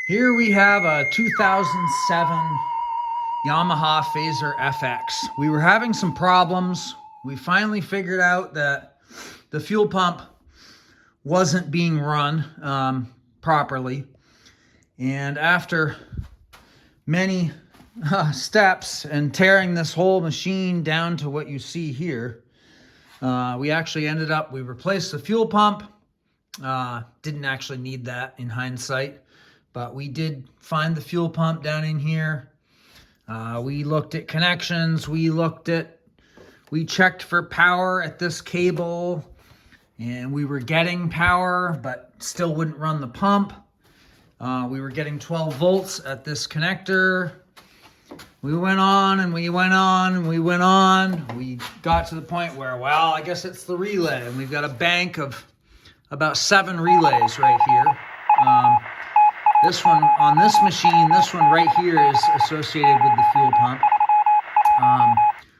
Here we have a 2007 Yamaha Phazer FX. We were having some problems. We finally figured out that the fuel pump wasn't being run properly. And after many steps and tearing this whole machine down to what you see here, we actually we replaced the fuel pump. Didn't actually need that in hindsight, but we did find the fuel pump down in here. We looked at connections, we checked for power at this cable, and we were getting power, but still wouldn't run the pump. We were getting 12 volts at this connector. We went on and we went on and we went on. We got to the point where, well, I guess it's the relay, and we've got a bank of about 7 relays right here. This one on this machine, this one right here is associated with the fuel pump.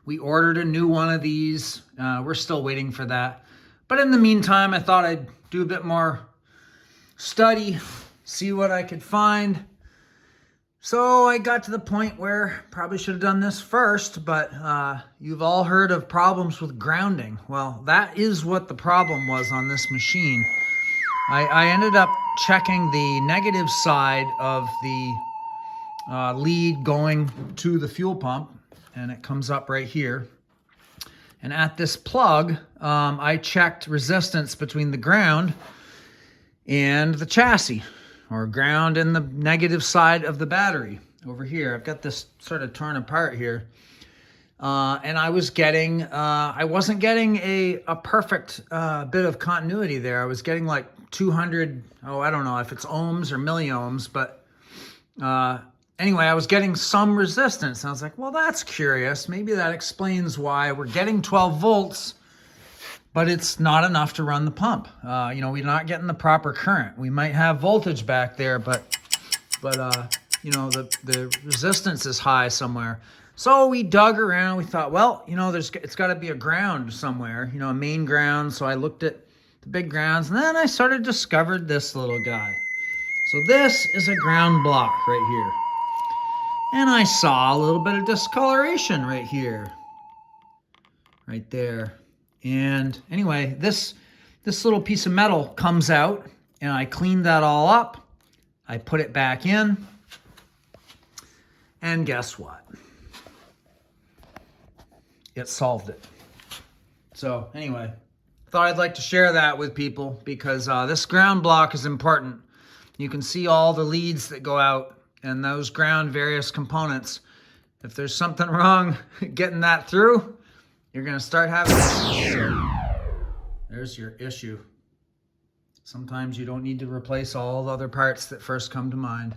We ordered a new one of these. We're still waiting for that. But in the meantime, I thought I'd do a bit more study, see what I could find. So I got to the point where probably should have done this first, but you've all heard of problems with grounding. Well, that is what the problem was on this machine. I ended up checking the negative side of the lead going to the fuel pump, and it comes up right here. And at this plug, I checked resistance between the ground and the chassis, or ground and the negative side of the battery over here. I've got this sort of torn apart here. And I was getting, I wasn't getting a perfect bit of continuity there. I was getting like 200, I don't know if it's ohms or milliohms, but anyway, I was getting some resistance. And I was like, well, that's curious. Maybe that explains why we're getting 12 volts, but it's not enough to run the pump. We're not getting the proper current. We might have voltage back there, but the resistance is high somewhere. So we dug around. We thought, well, it's got to be a ground somewhere, a main ground. So I looked at the big grounds, and then I sort of discovered this little guy. So this is a ground block right here. And I saw a little bit of discoloration right here, right there. And anyway, this little piece of metal comes out, and I cleaned that all up. I put it back in, and guess what? It solved it. So anyway, thought I'd like to share that with people because this ground block is important. You can see all the leads that go out and those ground various components. If there's something wrong getting that through, you're going to start having issues. There's your issue. Sometimes you don't need to replace all the other parts that first come to mind.